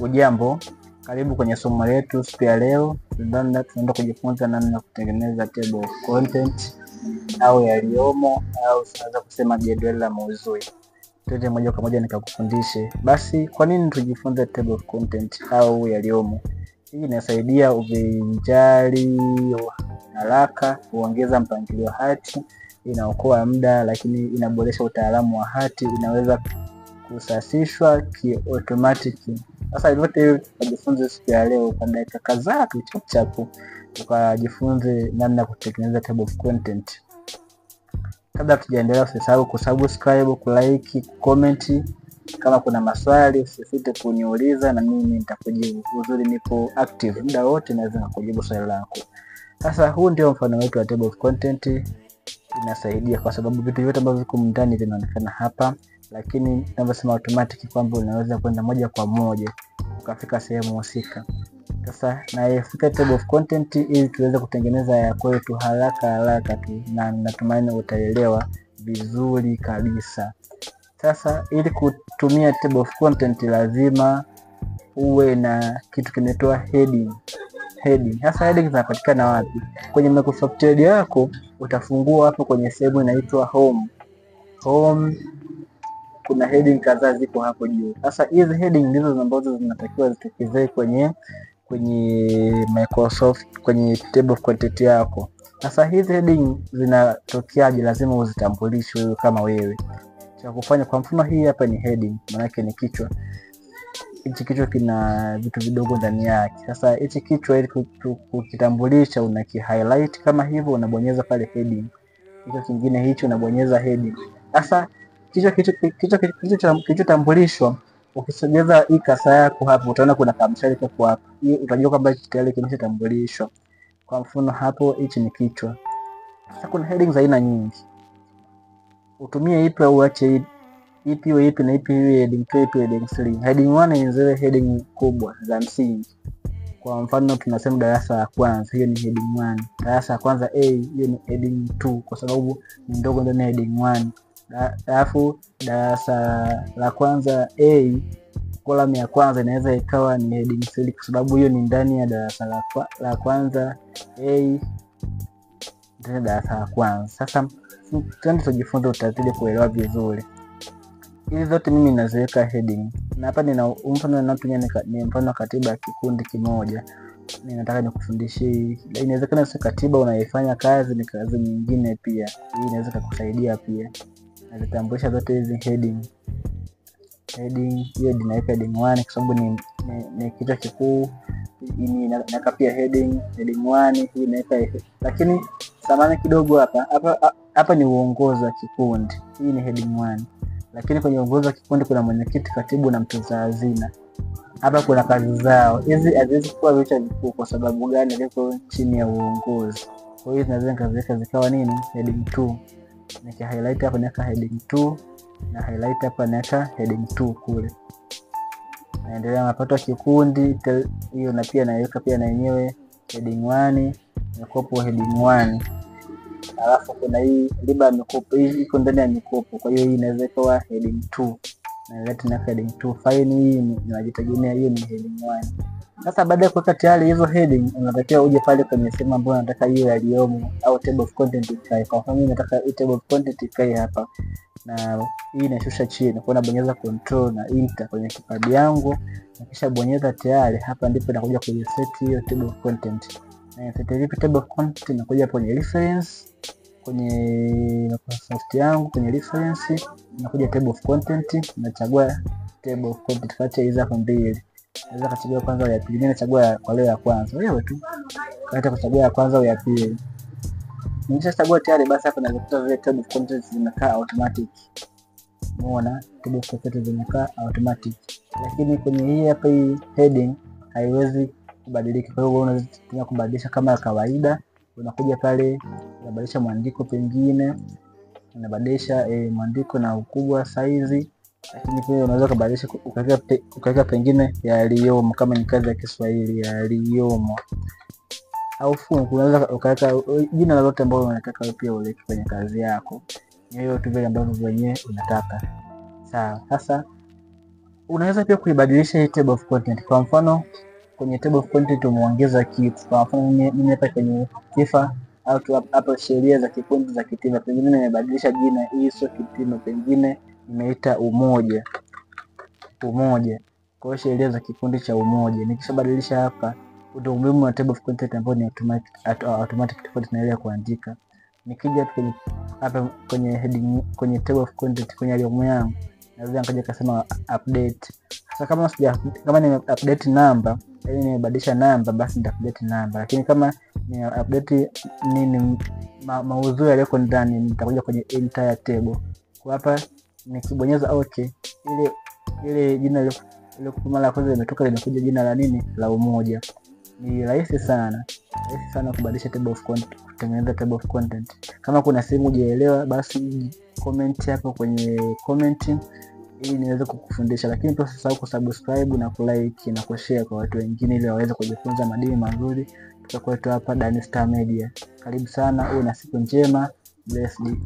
Ujambo, karibu kwenye somo letu siku ya leo. Tunaenda kujifunza namna ya kutengeneza table of content au yaliyomo, au tunaweza kusema jedwali la maudhui. Twende moja kwa moja nikakufundishe. Basi kwa nini tujifunze table of content au yaliyomo? Hii inasaidia uvinjari haraka, huongeza mpangilio wa hati, inaokoa muda, lakini inaboresha utaalamu wa hati, inaweza kusasishwa ki-automatic. Sasa vyote hivi tunajifunza siku ya leo kwa dakika kadhaa tu chapu, tukajifunze namna kutengeneza table of content. Kabla tujaendelea, usisahau kusubscribe, kulike, comment. Kama kuna maswali usisite kuniuliza na mimi nitakujibu. Uzuri nipo active muda wote, naweza kukujibu swali lako. Sasa huu ndio mfano wetu wa table of content. Inasaidia kwa sababu vitu vyote ambavyo viko ndani vinaonekana hapa, lakini ninavyosema automatic kwamba unaweza kwenda moja kwa moja ukafika sehemu husika. Sasa naifute table of content ili tuweze kutengeneza ya kwetu haraka tu, na natumaini utaelewa vizuri kabisa. Sasa ili kutumia table of content lazima uwe na kitu kinaitwa heading. Sasa heading zinapatikana wapi? Kwenye Microsoft Word yako utafungua hapo kwenye sehemu inaitwa home. Kuna heading kadhaa ziko hapo juu. Sasa hizi heading ndizo ambazo zinatakiwa zitokezee kwenye Microsoft, kwenye table of content yako. Sasa hizi heading zinatokeaje? Lazima uzitambulishe wewe kama wewe. Cha kufanya, kwa mfano hii hapa ni heading, maana yake ni kichwa. Hichi kichwa kina vitu vidogo ndani yake. Sasa hichi kichwa ili kukitambulisha unaki-highlight kama hivyo, unabonyeza pale heading. Kichwa kingine hicho unabonyeza heading. Sasa kichwa tambulishwa, ukisogeza hii kasa yako hapo utaona kuna kamshale hapo hapo. Hii utajua kwamba tayari kimeshatambulishwa. Kwa mfano hapo hichi ni kichwa. Sasa kuna headings aina nyingi. Utumie ipi au uache ipi na ipi heading 2, ipi heading 3. Heading 1 ni zile heading kubwa za msingi. Kwa mfano tunasema darasa la kwanza, hiyo ni heading 1. Darasa la kwanza A, hiyo ni heading 2 kwa sababu ni ndogo ndani ya heading 1. Alafu darasa la kwanza A, column ya kwanza inaweza ikawa ni heading 3 kwa sababu hiyo ni ndani ya darasa la kwanza A, ndani darasa la kwanza. Sasa twende tujifunze, utazidi kuelewa vizuri. Hizi zote mimi naziweka heading. Na hapa nina mfano ninatumia ni mfano katiba ya kikundi kimoja. Ninataka nikufundishie. Inawezekana sio katiba unaifanya kazi, ni kazi nyingine pia. Hii inaweza kukusaidia pia. Nazitambulisha zote hizi heading. Hiyo ninaweka heading 1 kwa sababu ni kichwa kikuu. Hii naweka pia heading 1, hii naweka. Lakini samani kidogo hapa ni uongozi wa kikundi. Hii ni heading 1. Lakini kwenye uongozi wa kikundi kuna mwenyekiti, katibu na mtunza hazina. Hapa kuna kazi zao. Hizi haziwezi kuwa vichwa vikuu kwa sababu gani? Liko chini ya uongozi. Kwa hiyo zinaweza nikaziweka zikawa nini? Heading 2. Nika highlight hapa naweka heading 2, na highlight hapa naweka heading 2 kule. Naendelea mapato ya kikundi, hiyo na pia naweka pia na yenyewe heading 1, mikopo heading 1. Alafu kuna hii riba ya mikopo, hii iko ndani ya mikopo, kwa hiyo hii inaweza kuwa heading 2. Na leta na heading 2. Fine, hii inajitegemea, hiyo ni heading 1. Sasa baada ya kuweka tayari hizo heading, unatakiwa uje pale kwenye sehemu ambayo unataka hiyo yaliyomo au table of content ikae. Kwa mfano mimi nataka hii table of content ikae hapa, na hii inashusha chini. Kwa nabonyeza control na enter kwenye kipad yangu, na kisha bonyeza tayari. Hapa ndipo nakuja kuiset hiyo table of content. Na set vipi table of content? Nakuja kwenye reference, kwenye Microsoft yangu, kwenye reference nakuja table of content, nachagua table of content kati ya hizo hapo mbili. Naweza kuchagua kwanza au ya pili. Mimi nachagua kwa leo ya kwanza. Wewe tu unataka kuchagua ya kwanza au ya pili. Nikishachagua tayari, basi hapa nakuta zile table of contents zimekaa automatic. Umeona table of contents zimekaa automatic. Lakini kwenye hii hapa hii heading haiwezi kubadilika. Kwa hiyo unaweza kubadilisha kama kawaida. Unakuja pale unabadilisha mwandiko, pengine unabadilisha mwandiko na ukubwa, size. Lakini pia unaweza kubadilisha ukaweka pengine yaliyomo, kama ni kazi ya Kiswahili yaliyomo. Au fungu unaweza ukaweka jina lolote ambalo unataka pia uweke kwenye kazi yako. Hiyo tu vile ambavyo wenyewe unataka. Sawa. Sasa Unaweza pia kuibadilisha hii table of content. Kwa mfano kwenye table of content umeongeza kitu. Kwa mfano mimi hapa kwenye Tifa au hapo sheria za kikundi za Kitima, pengine nimebadilisha jina, hii sio Kitima, pengine nimeita Umoja. Kwa hiyo sheria za kikundi cha Umoja. Nikishabadilisha hapa, ndio umuhimu wa table of content ambao ni automatic tofauti na ile ya kuandika. Nikija kwenye hapa kwenye heading, kwenye table of content kwenye algorithm yangu, naweza nikaja kusema update. Sasa kama ni update number, yani nimebadilisha namba, basi nita update namba. Lakini kama ni update nini maudhui yaliyoko ndani, nitakuja kwenye entire table. Kwa hapa nikibonyeza okay, ile jina ile kwa mara ya kwanza limetoka, limekuja jina la nini, la Umoja. Ni rahisi sana kubadilisha table of content, kutengeneza table of content. Kama kuna sehemu hujaelewa, basi comment hapo kwenye commenting ili niweze kukufundisha. Lakini pia usisahau kusubscribe na kulike na kushare kwa watu wengine ili waweze kujifunza madini mazuri kutoka kwetu hapa Danstar Media. Karibu sana, uwe na siku njema. Blessed.